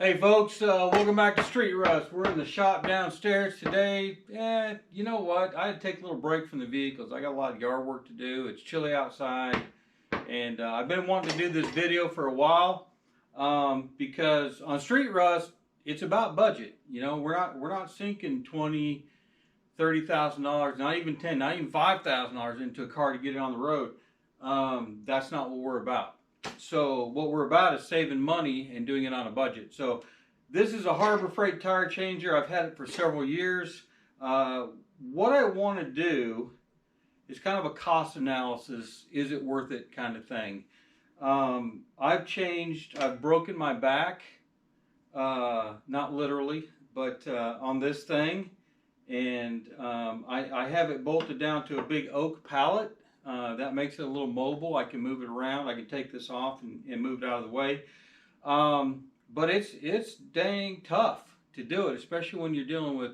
Hey folks, welcome back to Street Rust. We're in the shop downstairs today. You know what? I had to take a little break from the vehicles. I got a lot of yard work to do. It's chilly outside, and I've been wanting to do this video for a while because on Street Rust, it's about budget. You know, we're not sinking $20,000, $30,000, not even $10,000, not even $5,000 into a car to get it on the road. That's not what we're about. So what we're about is saving money and doing it on a budget. So this is a Harbor Freight tire changer. I've had it for several years. What I want to do is kind of a cost analysis. Is it worth it kind of thing. I've broken my back, not literally, but on this thing. And I have it bolted down to a big oak pallet. That makes it a little mobile. I can move it around. I can take this off and move it out of the way. But it's dang tough to do it, especially when you're dealing with,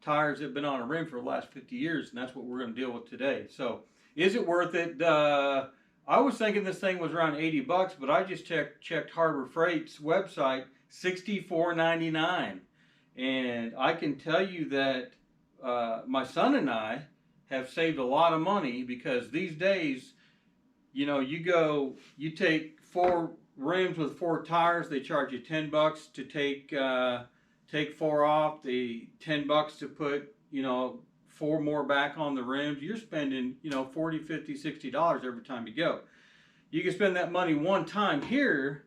tires that have been on a rim for the last 50 years, and that's what we're going to deal with today. So is it worth it? I was thinking this thing was around 80 bucks, but I just checked Harbor Freight's website, $64.99. And I can tell you that my son and I have saved a lot of money, because these days, you take 4 rims with 4 tires, they charge you 10 bucks to take 4 off, the 10 bucks to put, 4 more back on the rims. You're spending, $40, $50, $60 every time you go. You can spend that money one time here,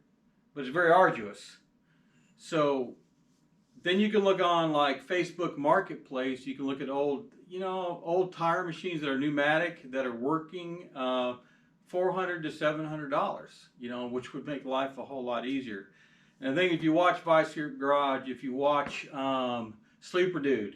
but it's very arduous. So then you can look on like Facebook Marketplace. You can look at old tire machines that are pneumatic, that are working, $400 to $700, which would make life a whole lot easier. And I think if you watch Vice Grip Garage, if you watch Sleeper Dude,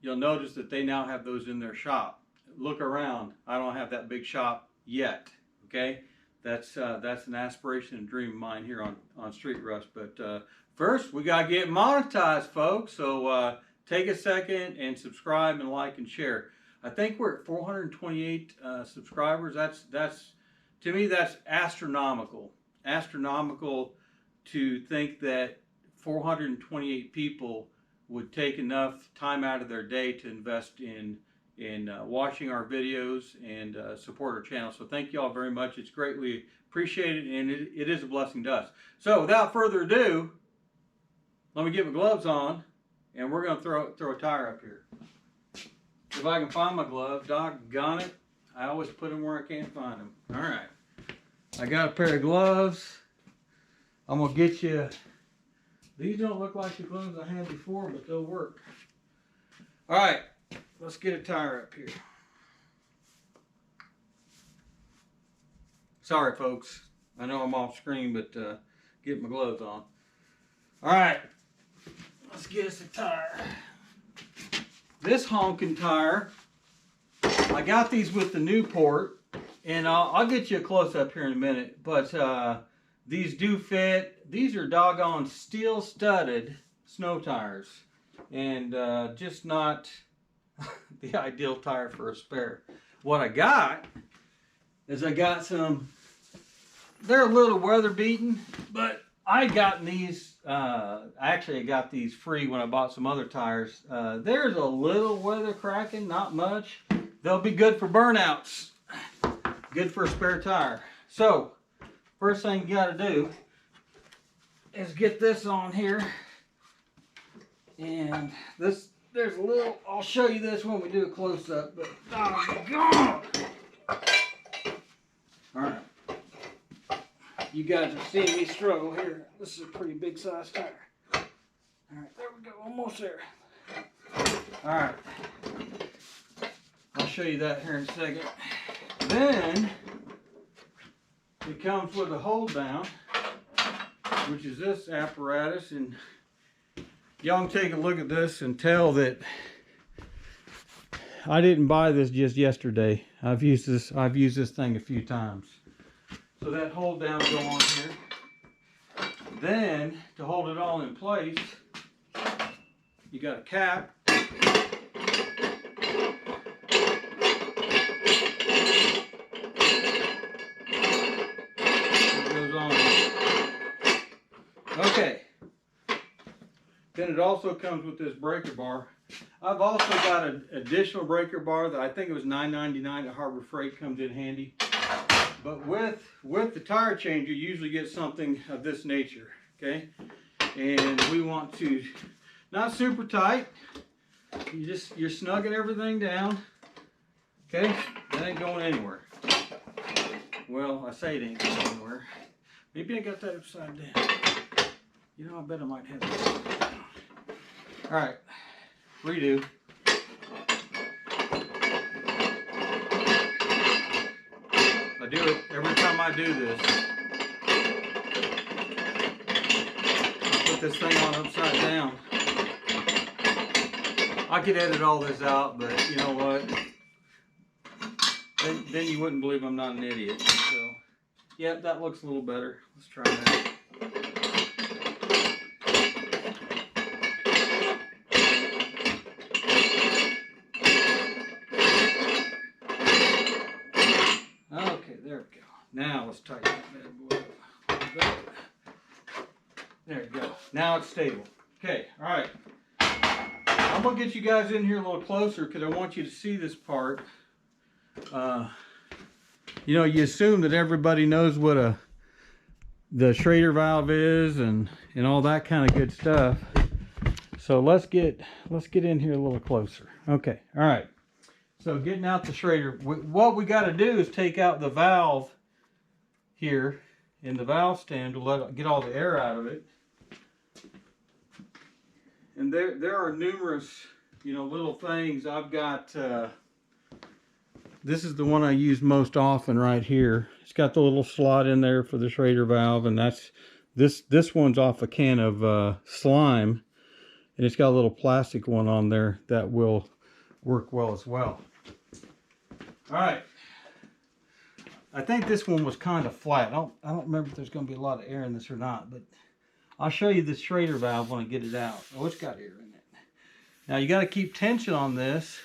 you'll notice that they now have those in their shop. Look around. I don't have that big shop yet. Okay, that's an aspiration and dream of mine here on Street Rust. But first, we gotta get monetized, folks. So take a second and subscribe and like and share. I think we're at 428 subscribers. That's to me, that's astronomical. Astronomical to think that 428 people would take enough time out of their day to invest in watching our videos and support our channel. So thank you all very much. It's greatly appreciated, and it is a blessing to us. So without further ado, let me get my gloves on, and we're going to throw a tire up here. If I can find my glove, doggone it. I always put them where I can't find them. All right. I got a pair of gloves. I'm going to get you. These don't look like the gloves I had before, but they'll work. All right. Let's get a tire up here. Sorry, folks. I know I'm off screen, but get my gloves on. All right. Let's get us a tire. This honking tire, I got these with the Newport, and I'll get you a close-up here in a minute, but these do fit. These are doggone steel-studded snow tires, and just not the ideal tire for a spare. What I got is I got some, they're a little weather-beaten, but I gotten these, actually I got these free when I bought some other tires. There's a little weather cracking, not much. They'll be good for burnouts. Good for a spare tire. So, first thing you gotta do is get this on here. And this, there's a little, I'll show you this when we do a close-up, but doggone. Alright. You guys are seeing me struggle here. This is a pretty big size tire. Alright, there we go, almost there. Alright. I'll show you that here in a second. Then, it comes with a hold down, which is this apparatus, and y'all can take a look at this and tell that I didn't buy this just yesterday. I've used this thing a few times. So that hold down will go on here. Then, to hold it all in place, you got a cap. It goes on. Okay, Then it also comes with this breaker bar. I've also got an additional breaker bar that I think it was $9.99 at Harbor Freight, comes in handy. But with the tire changer, you usually get something of this nature, okay? And we want to, not super tight, you're snugging everything down, okay? That ain't going anywhere. Well, I say it ain't going anywhere. Maybe I got that upside down. You know, I bet I might have that upside down. All right, redo. I do it every time I do this. I put this thing on upside down. I could edit all this out, but you know what? Then you wouldn't believe I'm not an idiot. So, yep, that looks a little better. Let's try that. Okay, there we go. Now let's tighten that bad boy up. There we go. Now it's stable. Okay, all right. I'm gonna get you guys in here a little closer because I want you to see this part. You know, you assume that everybody knows what the Schrader valve is and all that kind of good stuff. So let's get in here a little closer. Okay, all right. So getting out the Schrader, what we got to do is take out the valve here in the valve stem to get all the air out of it. And there are numerous, you know, little things. I've got, this is the one I use most often right here. It's got the little slot in there for the Schrader valve, and that's, this one's off a can of slime, and it's got a little plastic one on there that will work well as well. All right. I think this one was kind of flat. I don't remember if there's going to be a lot of air in this or not, but I'll show you the Schrader valve when I get it out. Oh, it's got air in it. Now you got to keep tension on this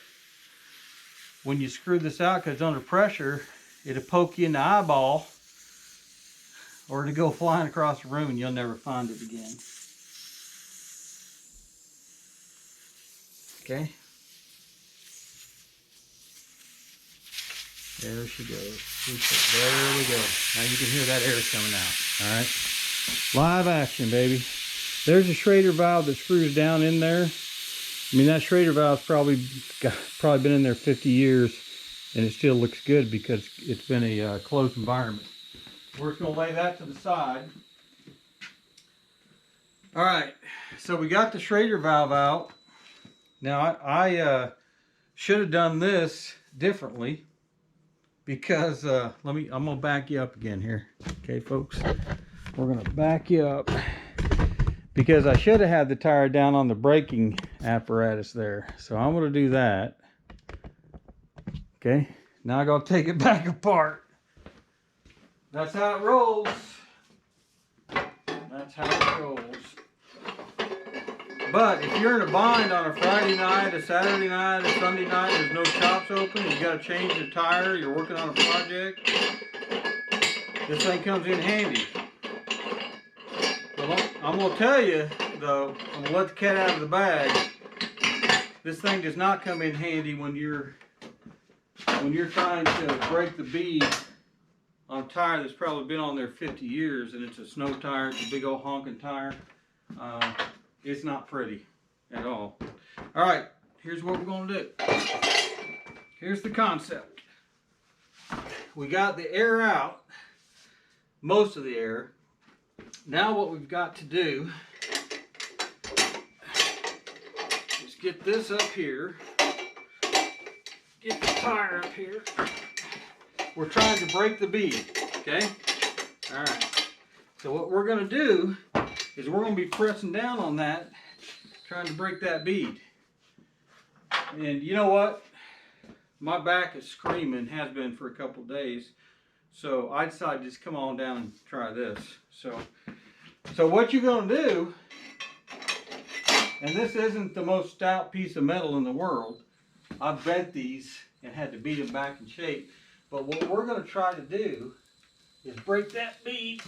when you screw this out, because under pressure it'll poke you in the eyeball, or it'll go flying across the room and you'll never find it again. Okay. There she goes. There we go. Now you can hear that air coming out. All right. Live action, baby. There's a Schrader valve that screws down in there. I mean, that Schrader valve's probably been in there 50 years, and it still looks good because it's been a closed environment. We're just going to lay that to the side. All right. So we got the Schrader valve out. Now, I should have done this differently. Because, I'm going to back you up again here. Okay, folks? We're going to back you up. Because I should have had the tire down on the braking apparatus there. So I'm going to do that. Okay? Now I'm going to take it back apart. That's how it rolls. That's how it rolls. But if you're in a bind on a Friday night, a Saturday night, a Sunday night, there's no shops open, you got to change the tire, you're working on a project, this thing comes in handy. Well, I'm going to tell you, though, I'm going to let the cat out of the bag. This thing does not come in handy when you're trying to break the bead on a tire that's probably been on there 50 years, and it's a snow tire, it's a big old honking tire. It's not pretty at all. All right, here's what we're going to do. Here's the concept. We got the air out, most of the air. Now what we've got to do is get this up here, get the tire up here. We're trying to break the bead, okay? All right. So what we're going to do is we're going to be pressing down on that, trying to break that bead. And you know what? My back is screaming, has been for a couple days. So I decided to just come on down and try this. So what you're going to do, and this isn't the most stout piece of metal in the world. I've bent these and had to beat them back in shape. But what we're going to try to do is break that bead.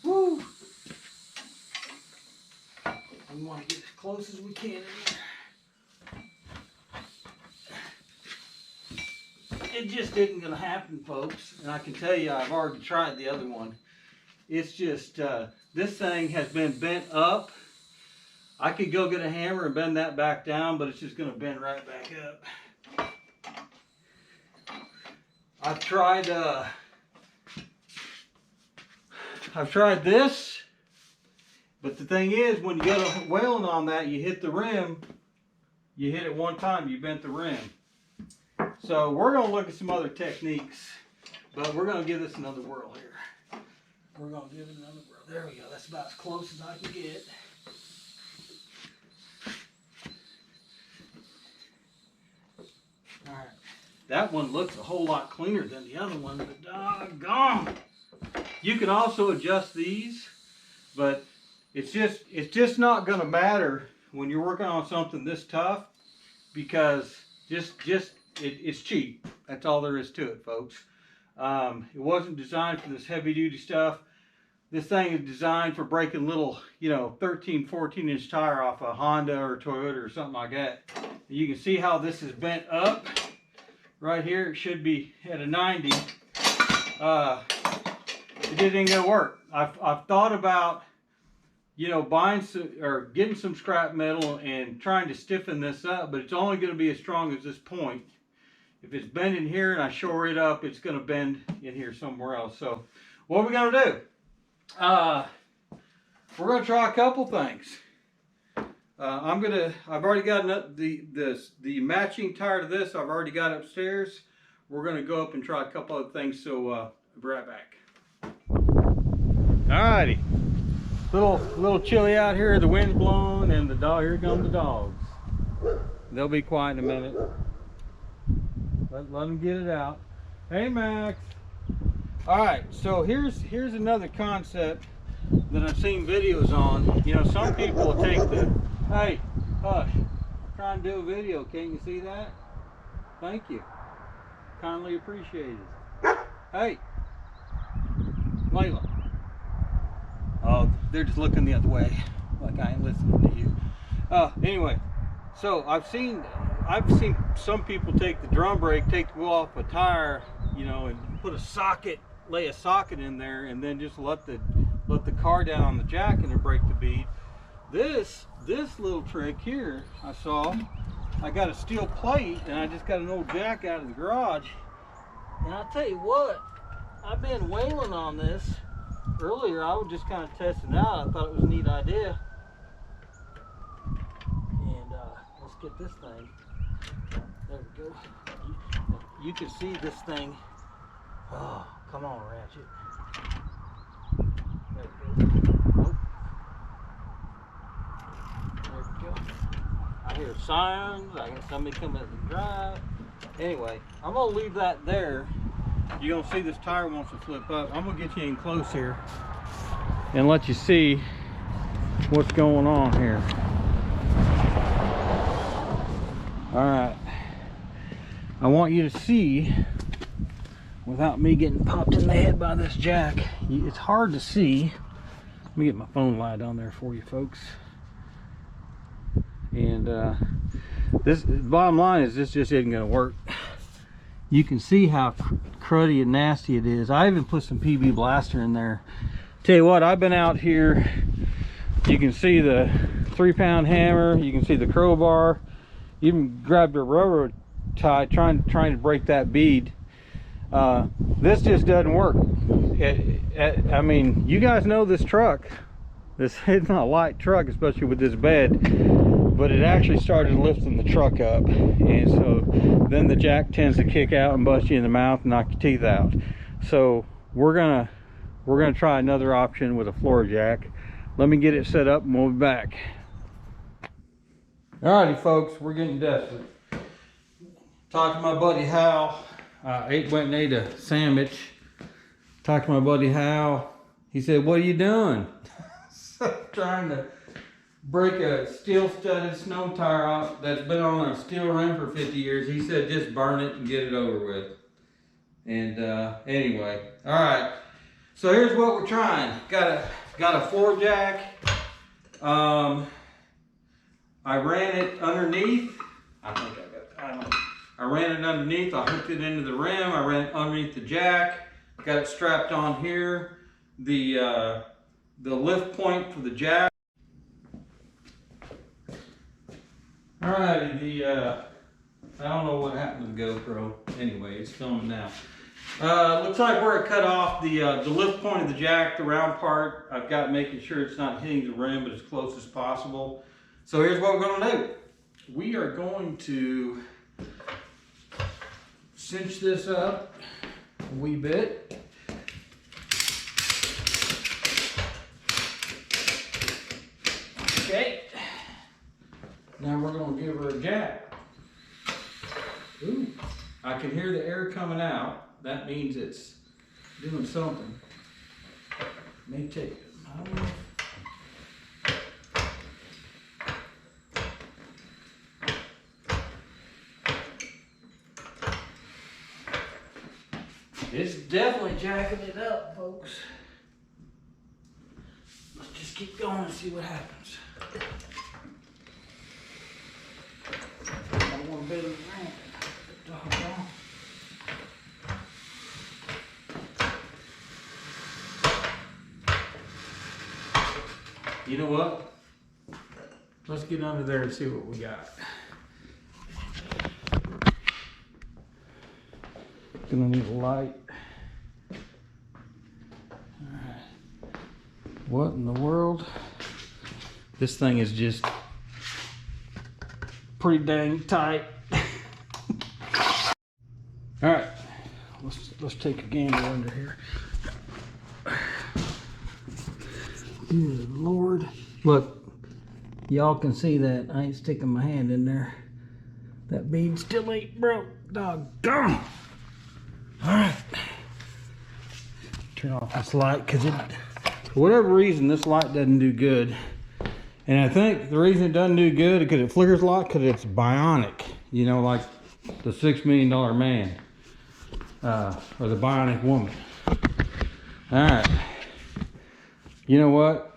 Woo! close as we can in here. It just isn't gonna happen, folks. And I can tell you, I've already tried the other one. It's just, this thing has been bent up. I could go get a hammer and bend that back down, but it's just gonna bend right back up. I've tried this, but the thing is, when you go to whaling on that, you hit the rim, you hit it one time, you bent the rim. So we're gonna look at some other techniques, but we're gonna give this another whirl here. We're gonna give it another whirl. There we go, that's about as close as I can get. All right. That one looks a whole lot cleaner than the other one, but doggone. You can also adjust these, but it's just not going to matter when you're working on something this tough, because it's cheap. That's all there is to it, folks. It wasn't designed for this heavy duty stuff. This thing is designed for breaking little, 13, 14 inch tire off a Honda or Toyota or something like that. You can see how this is bent up. Right here, it should be at a 90. It isn't gonna work. I've thought about, buying some or getting some scrap metal and trying to stiffen this up, but it's only gonna be as strong as this point. If it's bending here and I shore it up, it's gonna bend in here somewhere else. So, what are we gonna do? We're gonna try a couple things. I've already got the matching tire to this. I've already got upstairs. We're gonna go up and try a couple other things. So, I'll be right back. Alrighty, little chilly out here. The wind's blowing, and here come the dogs. They'll be quiet in a minute. Let them get it out. Hey, Max. All right, so here's another concept that I've seen videos on. Some people take hey, hush, I'm trying to do a video. Can't you see that? Thank you. Kindly appreciated. Hey, Layla. Oh, they're just looking the other way, like I ain't listening to you. Anyway, so I've seen some people take the drum brake, take the wheel off a tire, and put a socket, lay a socket in there, and then just let the car down on the jack and then break the bead. This little trick here, I got a steel plate, and I just got an old jack out of the garage. And I'll tell you what, I've been whaling on this. Earlier, I was just kind of testing it out. I thought it was a neat idea. And let's get this thing. There we go. You can see this thing. Oh, come on, ratchet. There we go. Nope. There we go. I hear signs. I hear somebody coming up the drive. Anyway, I'm going to leave that there. You're going to see this tire wants to flip up. I'm going to get you in close here and let you see what's going on here. All right. I want you to see, without me getting popped in the head by this jack, it's hard to see. Let me get my phone light on there for you folks. And this bottom line is, this just isn't going to work. You can see how cruddy and nasty it is. I even put some PB Blaster in there. Tell you what, I've been out here. You can see the 3-pound hammer. You can see the crowbar. Even grabbed a railroad tie trying to break that bead. This just doesn't work. I mean, you guys know this truck. This is not a light truck, especially with this bed, but it actually started lifting the truck up, and so then the jack tends to kick out and bust you in the mouth and knock your teeth out. So we're gonna try another option with a floor jack. Let me get it set up and we'll be back. Alrighty folks, we're getting desperate. Talked to my buddy Hal. Went and ate a sandwich. Talked to my buddy Hal. He said, "What are you doing?" Trying to break a steel studded snow tire off that's been on a steel rim for 50 years. He said, just burn it and get it over with. And anyway, all right. So here's what we're trying. Got a floor jack. I ran it underneath. I think I don't know. I ran it underneath. I hooked it into the rim. I ran it underneath the jack. Got it strapped on here. The lift point for the jack. Alrighty, I don't know what happened to the GoPro. Anyway, it's filming now. Looks like where I cut off the lift point of the jack, the round part. I've got making sure it's not hitting the rim, but as close as possible. So here's what we're going to do. We are going to cinch this up a wee bit. Okay. Now we're going to give her a jack. Ooh, I can hear the air coming out. That means it's doing something. May take, I don't know. It's definitely jacking it up, folks. Let's just keep going and see what happens. I don't want to bend the ramp. Doggone. You know what? Let's get under there and see what we got. Gonna need a light. Alright. What in the world? This thing is just pretty dang tight. Alright. Let's take a gander under here. Good Lord. Look, y'all can see that. I ain't sticking my hand in there. That bead still ain't broke. Doggone. Alright. Turn off this light because for whatever reason this light doesn't do good. And I think the reason it doesn't do good is because it flickers a lot because it's bionic. You know, like the $6 Million Man. Or the Bionic Woman. Alright. You know what?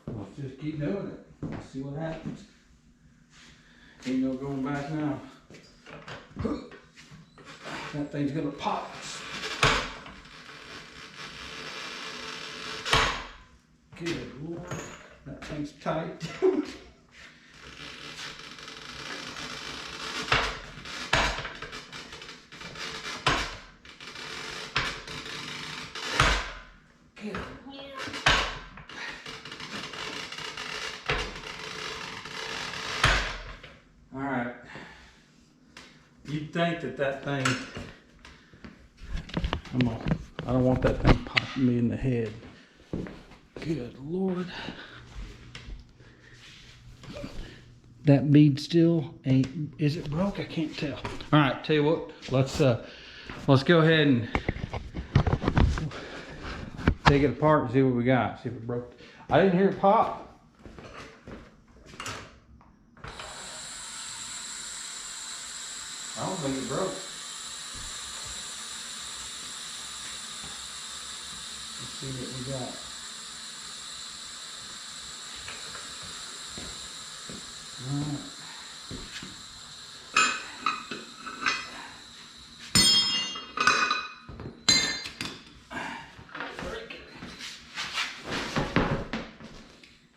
Let's just keep doing it. Let's see what happens. Ain't no going back now. That thing's gonna pop. Good Lord. That thing's tight. Alright. You'd think that thing, I don't want that thing popping me in the head. Good Lord. That bead still ain't, is it broke? I can't tell. Alright, tell you what, let's go ahead and take it apart and see what we got. See if it broke. I didn't hear it pop. I don't think it broke. Let's see what we got. Alright.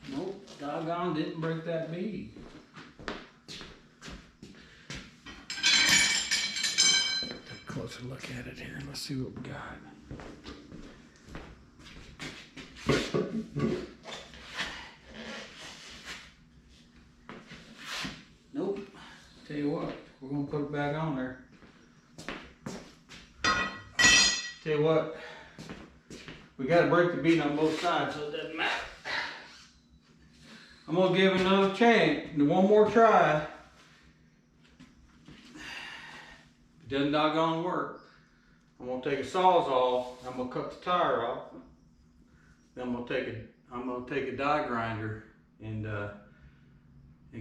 Nope, doggone didn't break that bead. Closer look at it here. Let's see what we got. Nope. Tell you what, we're gonna put it back on there. Tell you what, we gotta break the bead on both sides so it doesn't matter. I'm gonna give it another chance, one more try. Doesn't doggone work. I'm gonna take a Sawzall. I'm gonna cut the tire off. Then I'm gonna take a die grinder and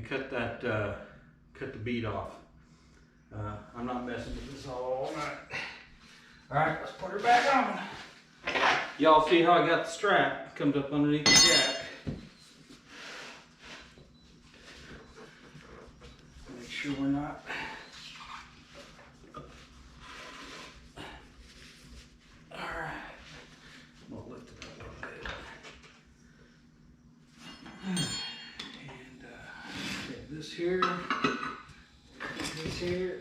cut the bead off. I'm not messing with this all night. All right, let's put her back on. Y'all see how I got the strap? It comes up underneath the jack. this here. This here.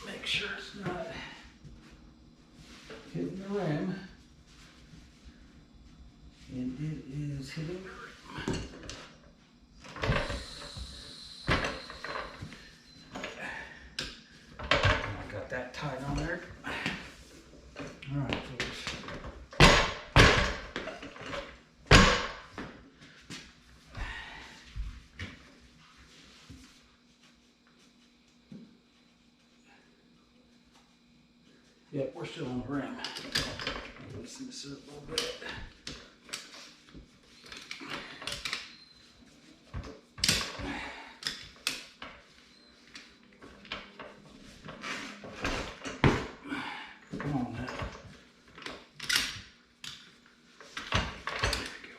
Make sure it's not hitting the rim. And it is hitting the rim. I got that tight on there. All right, folks. Yep, we're still on the rim. Loosen this up a little bit. Come on now. There we go.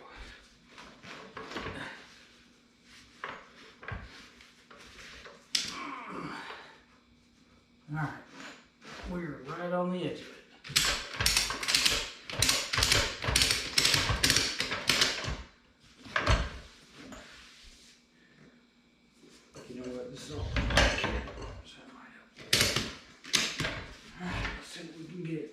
All right, we're right on the edge of it. You know what? This is all. Let's see what we can get.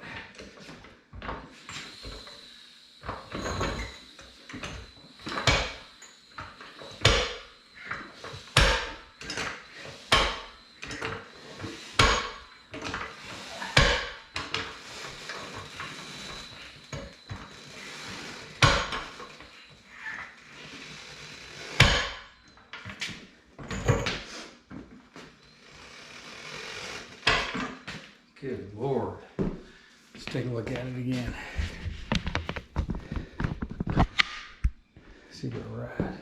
Good Lord. Let's take a look at it again. See where we're at.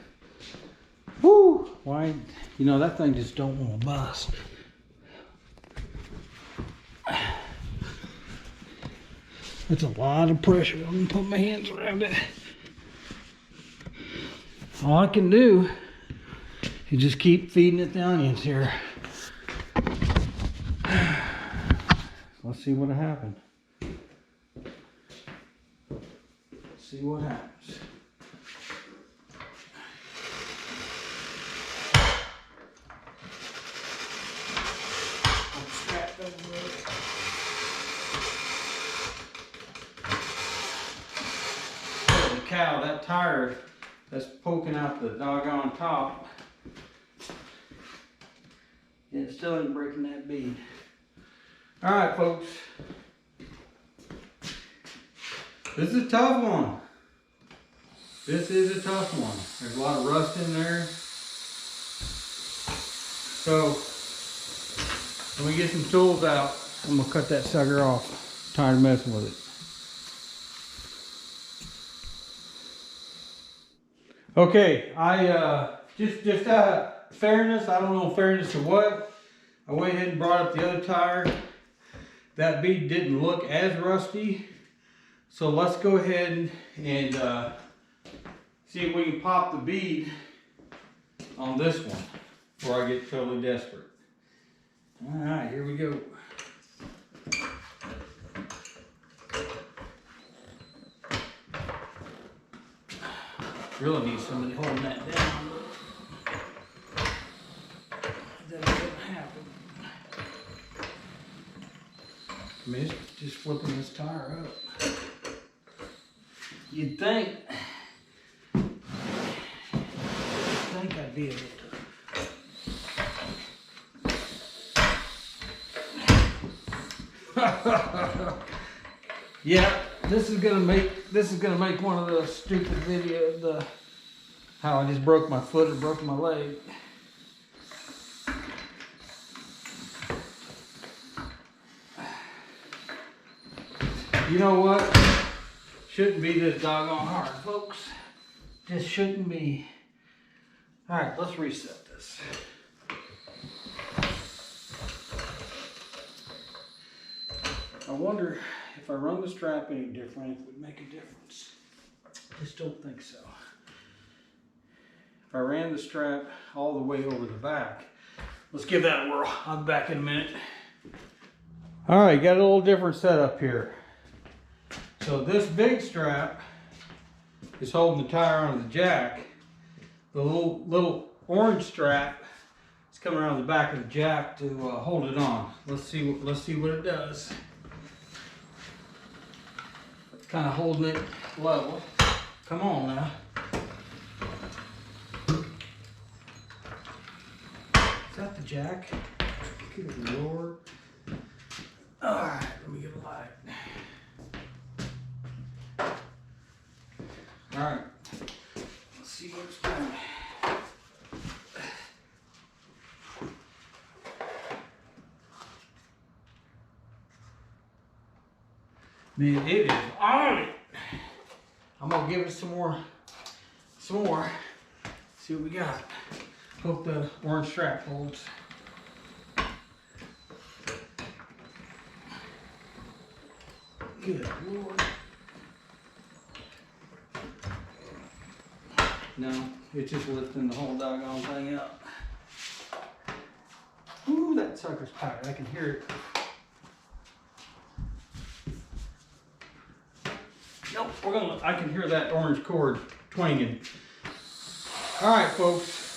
Woo! Why? You know, that thing just don't want to bust. That's a lot of pressure. I'm going to put my hands around it. All I can do is just keep feeding it the onions here. Let's see what happens. See what happens. Holy cow, that tire that's poking out the doggone top. Yeah, it still ain't breaking that bead. All right, folks. This is a tough one. This is a tough one. There's a lot of rust in there. So, when we get some tools out, I'm gonna cut that sucker off. Tired of messing with it. Okay, I just out of fairness, I don't know fairness to what, I went ahead and brought up the other tire. That bead didn't look as rusty, so let's go ahead and see if we can pop the bead on this one before I get totally desperate. All right, here we go. Really need somebody holding that down. That doesn't happen. I mean, it's just flipping this tire up. You'd think I'd be able to. Yeah, this is gonna make one of the stupid videos. How I just broke my foot and broke my leg. You know what? Shouldn't be this doggone hard, folks. Just shouldn't be. All right, let's reset this. I wonder if I run the strap any different, if it would make a difference. Just don't think so. If I ran the strap all the way over the back, let's give that a whirl. I'll be back in a minute. All right, got a little different setup here. So this big strap is holding the tire onto the jack. The little orange strap is coming around the back of the jack to hold it on. Let's see what it does. It's kind of holding it level. Come on now. Is that the jack? Good Lord. All right, let me get a light. All right, let's see what it's doing. Man, it is on it. I'm gonna give it some more. See what we got. Hope the orange strap holds. Good Lord. No, it's just lifting the whole doggone thing up. Ooh, that sucker's tight. I can hear it. Nope, I can hear that orange cord twanging. All right, folks.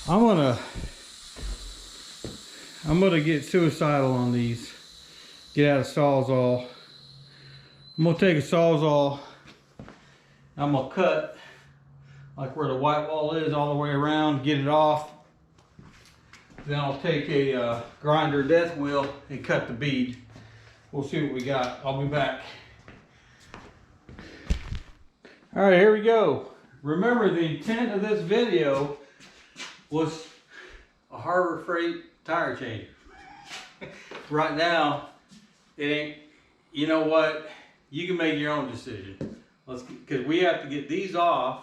I'm gonna get suicidal on these. Get out a Sawzall. I'm gonna take a Sawzall. I'm gonna cut like where the white wall is all the way around, get it off. Then I'll take a grinder death wheel and cut the bead. We'll see what we got. I'll be back. All right, here we go. Remember, the intent of this video was a Harbor Freight tire changer. Right now, it ain't. You know what? You can make your own decision. Because we have to get these off,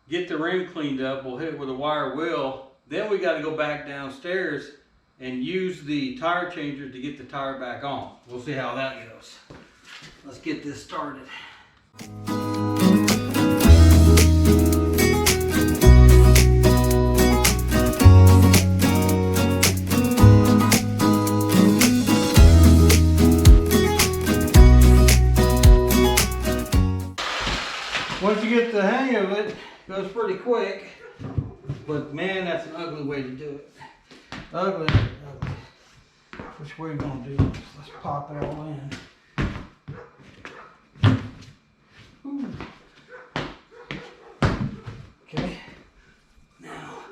get the rim cleaned up. We'll hit it with a wire wheel. Then we got to go back downstairs and use the tire changer to get the tire back on. We'll see how that goes. Let's get this started. Once you get the hang of it, it goes pretty quick. But man, that's an ugly way to do it. Ugly. Which way are we gonna do this? Let's pop it all in. Ooh. Okay. Now,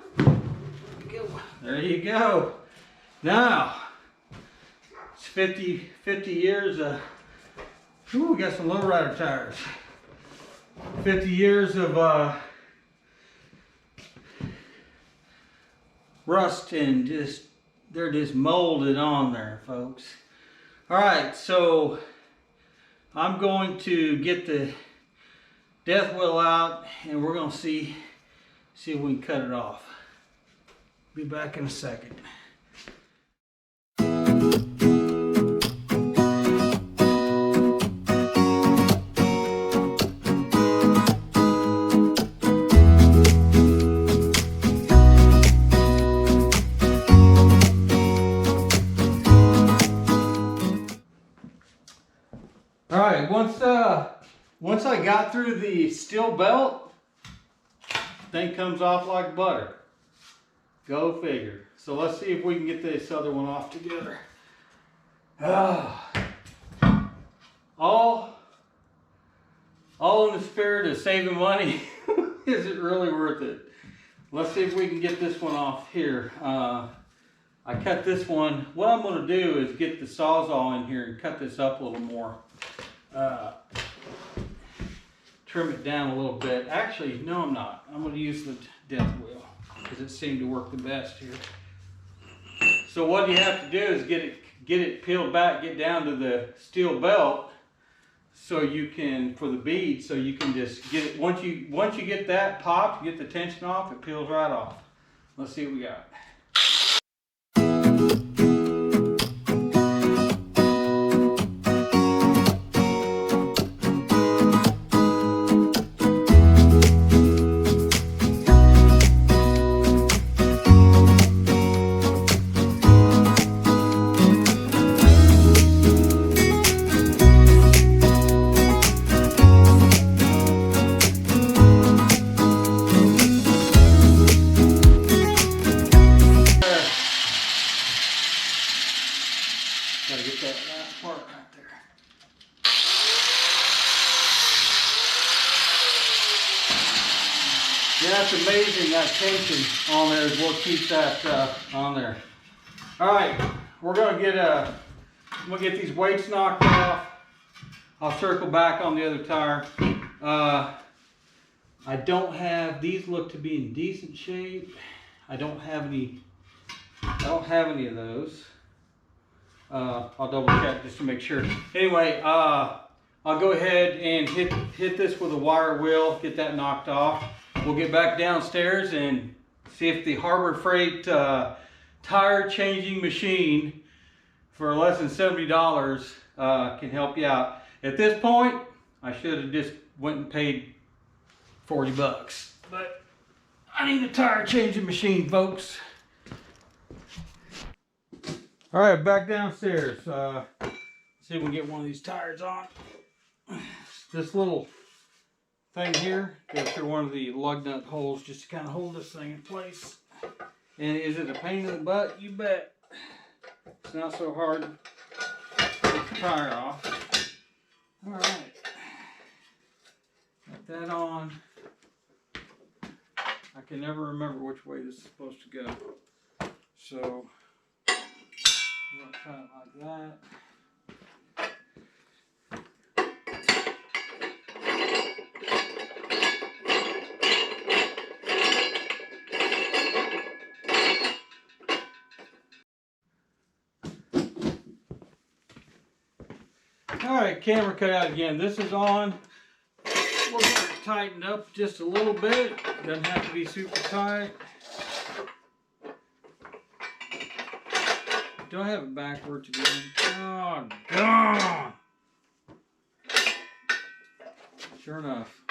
there you go. Now, it's 50 years of, ooh, we got some lowrider tires. 50 years of rust and they're just molded on there, folks. All right, so I'm going to get the death wheel out and we're going to see if we can cut it off. Be back in a second. All right, once I got through the steel belt, thing comes off like butter. Go figure. So let's see if we can get this other one off together. All in the spirit of saving money. Is it really worth it? Let's see if we can get this one off here. I cut this one. What I'm going to do is get the Sawzall in here and cut this up a little more. Trim it down a little bit. Actually, no, I'm not. I'm going to use the death wheel because it seemed to work the best here. So what you have to do is get it peeled back, get down to the steel belt, so you can, for the bead, so you can just get it. Once you get that popped, you get the tension off, it peels right off. Let's see what we got. last part right there. Yeah, it's amazing that tension on there is what keeps that on there. All right, we're gonna get these weights knocked off. I'll circle back on the other tire. I don't have, these look to be in decent shape. I don't have any of those. I'll double check just to make sure. Anyway, I'll go ahead and hit this with a wire wheel, get that knocked off. We'll get back downstairs and see if the Harbor Freight tire changing machine for less than $70 can help you out. At this point, I should have just went and paid 40 bucks, but I need a tire changing machine, folks. All right, back downstairs. See if we can get one of these tires on. This little thing here goes through one of the lug nut holes just to kind of hold this thing in place. And is it a pain in the butt? You bet. It's not so hard to get the tire off. All right. Got that on. I can never remember which way this is supposed to go. So, I'm going to try it like that. Alright, camera cut out again. This is on. We're going to tighten up just a little bit. Doesn't have to be super tight. Do I have it backwards again? Oh, God! Sure enough.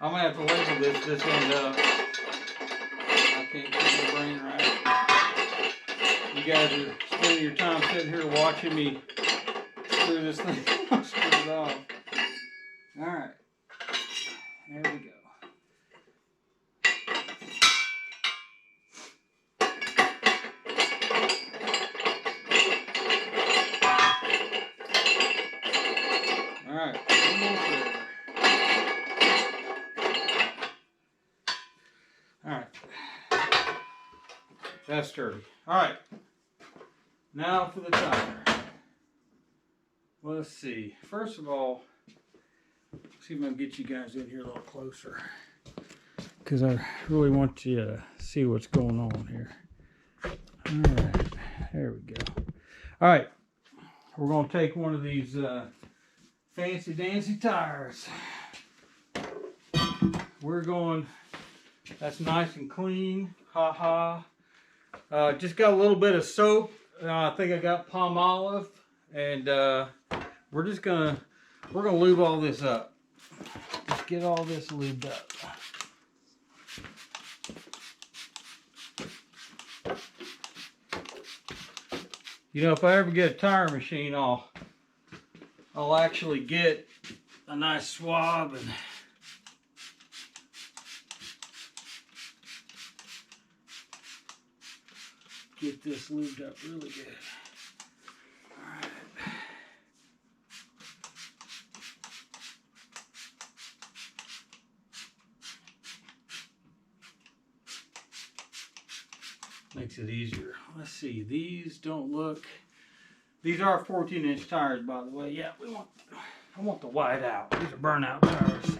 I'm going to have to label this end up. I can't keep my brain right. You guys are spending your time sitting here watching me screw this thing screw it off. Alright. There we go. Alright. One more further. Alright. That's sturdy. Alright. Now for the tire. Let's see. First of all, see if I can get you guys in here a little closer, because I really want you to see what's going on here. All right, there we go. All right, we're going to take one of these fancy dancy tires. We're going, that's nice and clean. Ha ha. Just got a little bit of soap. I think I got palm olive, and we're gonna lube all this up. Just get all this lubed up. You know, if I ever get a tire machine, I'll actually get a nice swab and get this lubed up really good. All right. Makes it easier. Let's see. These don't look. These are 14-inch tires, by the way. Yeah, I want the white out. These are burnout tires.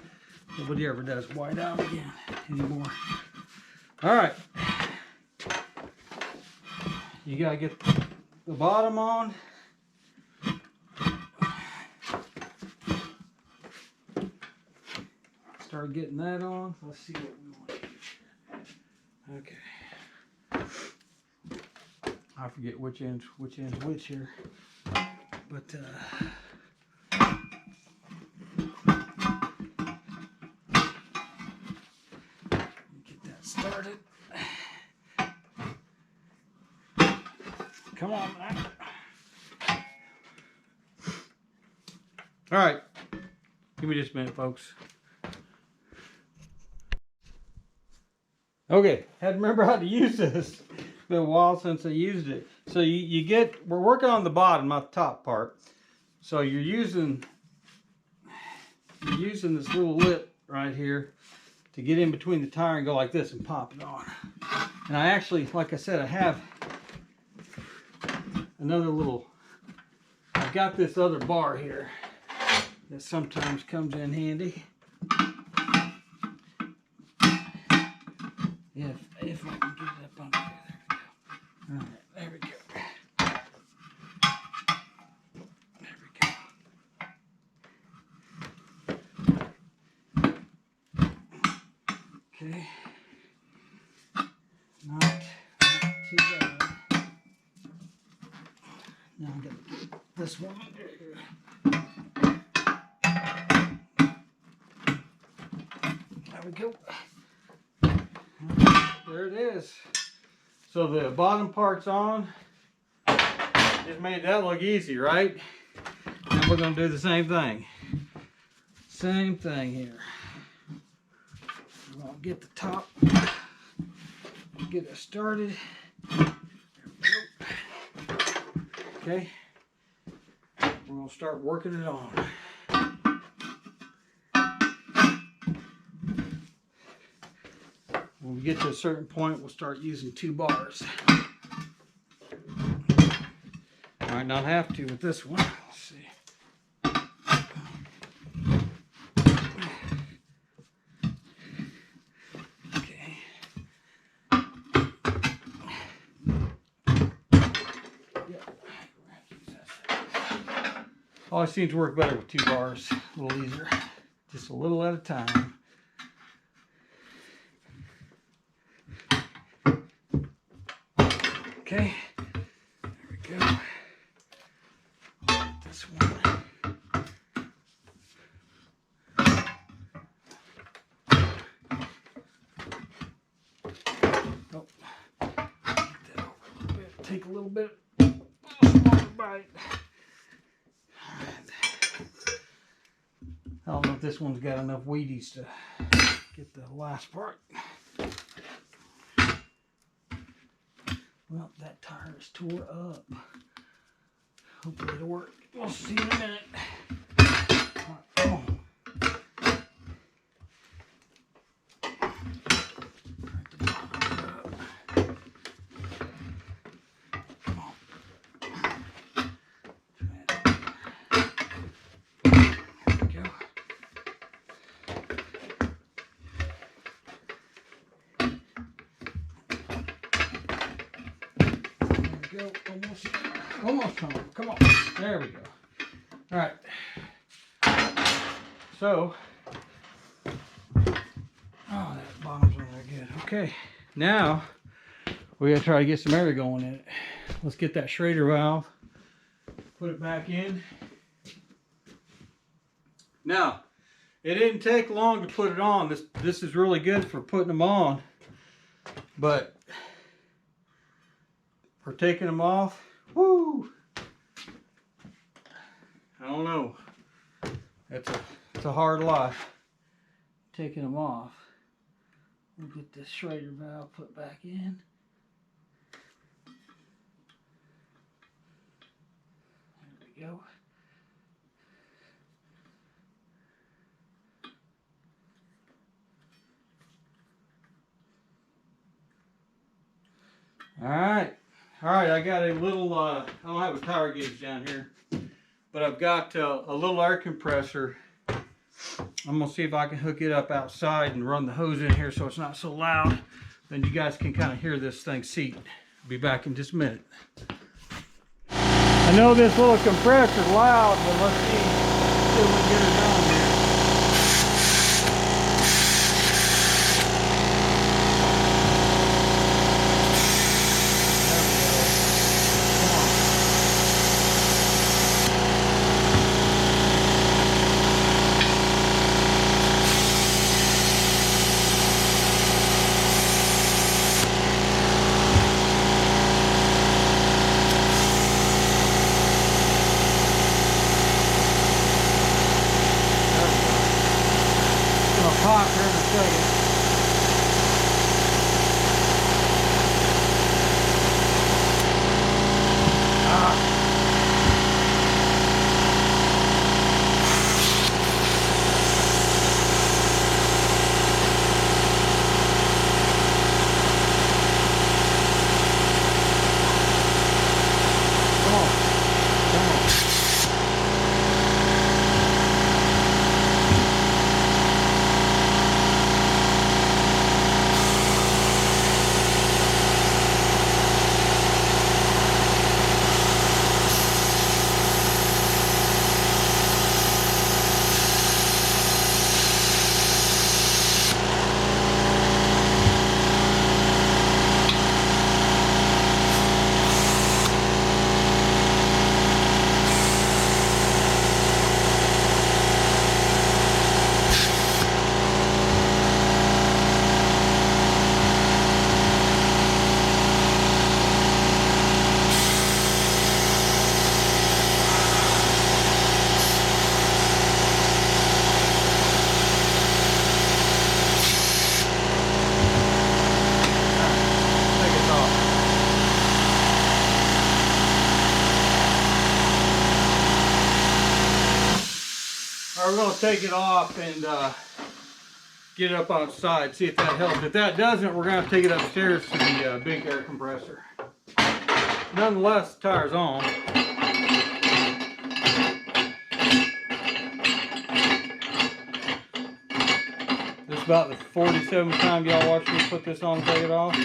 Nobody ever does white out again anymore. All right. You gotta get the bottom on. Start getting that on. Let's see what we want. Okay. I forget which end's which here. But get that started. Come on, man. All right. Give me just a minute, folks. Okay, had to remember how to use this. been a while since I used it. So we're working on the bottom, not the top part. So you're using this little lip right here to get in between the tire and go like this and pop it on. And I actually, like I said, I have another little, I've got this other bar here that sometimes comes in handy. If I can get it up under there. There we go. All right, there we go. Okay. Not too bad. Now I'm gonna get this one under here. There we go. There it is. So the bottom part's on. Just made that look easy, right? Now we're gonna do the same thing. Same thing here. We're gonna get the top, get it started. Okay. We're gonna start working it on. When we get to a certain point, we'll start using 2 bars. Might not have to with this one. Let's see. Okay. Always seems to work better with 2 bars. A little easier. Just a little at a time. Okay, there we go. This one. Oh, get that over a little bit. Take a little bit. Smaller bite. I don't know if this one's got enough Wheaties to get the last part. Well, that tire is tore up. Hopefully it'll work. We'll see in a minute. Oh. Come on. There we go. Go. Almost home. Come on. There we go. All right. So, that bottom's not that good. Okay. Now, we gotta try to get some air going in it. Let's get that Schrader valve. Put it back in. Now, it didn't take long to put it on. This is really good for putting them on. But for taking them off, whoo! I don't know. It's a hard life. Taking them off. We'll get this Schrader valve put back in. There we go. All right, I got a little, I don't have a tire gauge down here, but I've got a little air compressor. I'm gonna see if I can hook it up outside and run the hose in here so it's not so loud. Then you guys can kind of hear this thing seat. I'll be back in just a minute. I know this little compressor's loud, but let's see if we can get it done here. Alright, we're gonna take it off and get it up on its side, see if that helps. If that doesn't, we're gonna have to take it upstairs to the big air compressor. Nonetheless, the tire's on. This is about the 47th time y'all watched me put this on and take it off.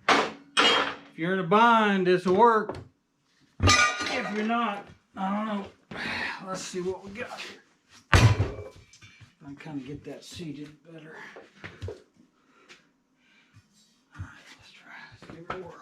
If you're in a bind, this will work. If you're not, I don't know. Let's see what we got here. I kind of get that seated better. All right, let's try. Let's give it a whirl.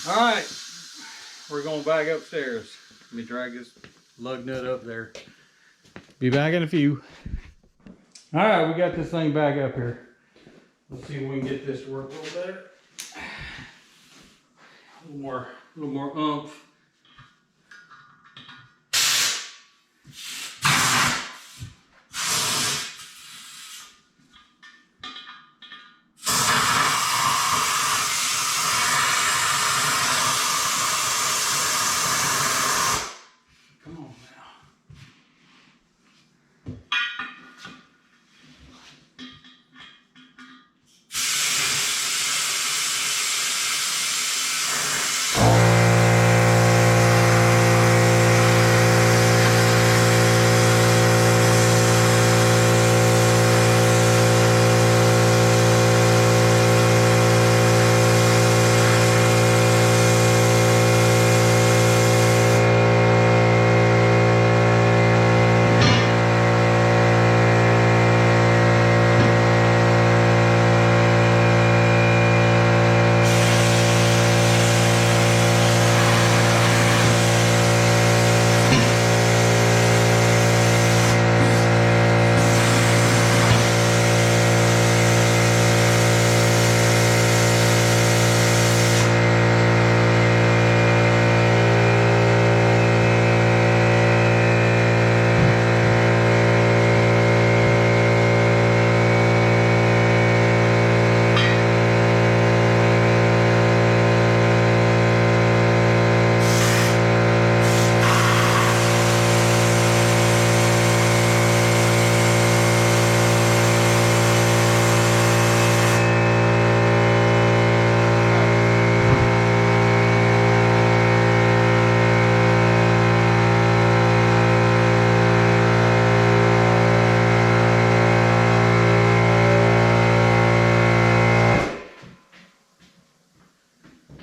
Alright, we're going back upstairs. Let me drag this lug nut up there. Be back in a few. Alright, we got this thing back up here. Let's see if we can get this to work a little better. A little more oomph.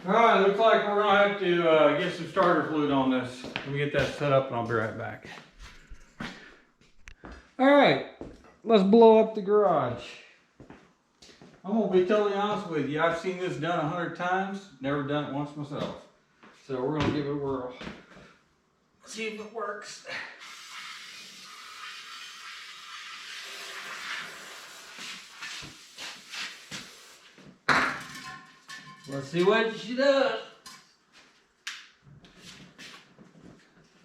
Alright, looks like we're going to have to get some starter fluid on this. Let me get that set up and I'll be right back. Alright, let's blow up the garage. I'm going to be totally honest with you. I've seen this done 100 times, never done it once myself. So we're going to give it a whirl. See if it works. Let's see what she does.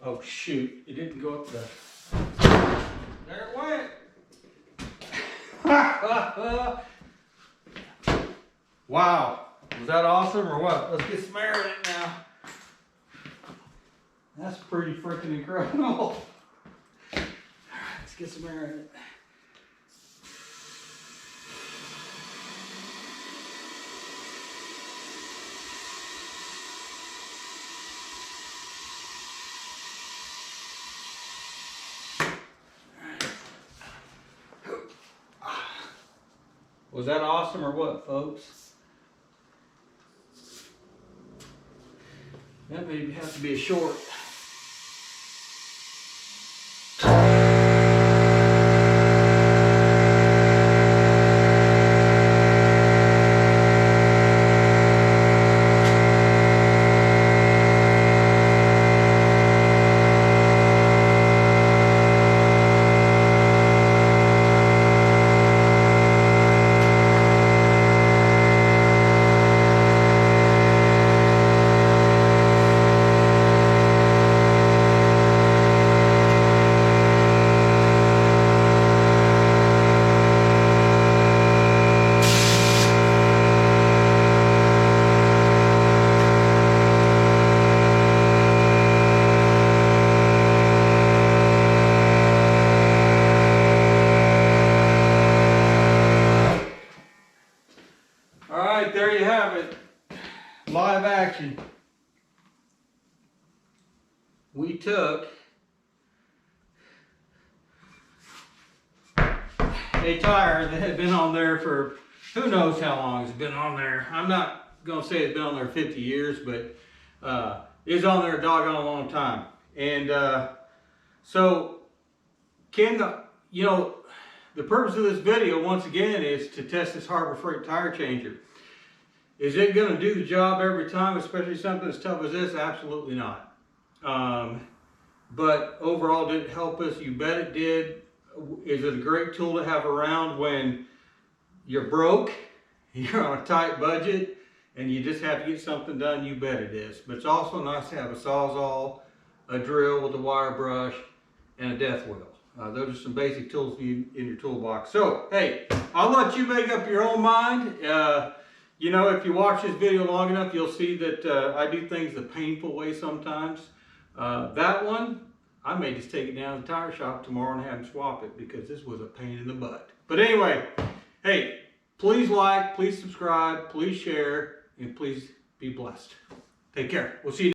Oh shoot, it didn't go up the... There it went. Wow, was that awesome or what? Let's get some air in it now. That's pretty freaking incredible. Let's get some air in it. Was that awesome or what, folks? That maybe has to be a short. Alright, there you have it. Live action. We took a tire that had been on there for who knows how long it's been on there. I'm not going to say it's been on there 50 years, but it's on there a doggone long time. And so, you know, the purpose of this video, once again, is to test this Harbor Freight tire changer. Is it going to do the job every time, especially something as tough as this? Absolutely not. But overall, did it help us? You bet it did. Is it a great tool to have around when you're broke, you're on a tight budget, and you just have to get something done? You bet it is. But it's also nice to have a Sawzall, a drill with a wire brush, and a death wheel. Those are some basic tools in your toolbox. So, hey, I'll let you make up your own mind. You know, if you watch this video long enough, you'll see that I do things the painful way sometimes. That one, I may just take it down to the tire shop tomorrow and have them swap it because this was a pain in the butt. But anyway, hey, please like, please subscribe, please share, and please be blessed. Take care. We'll see you.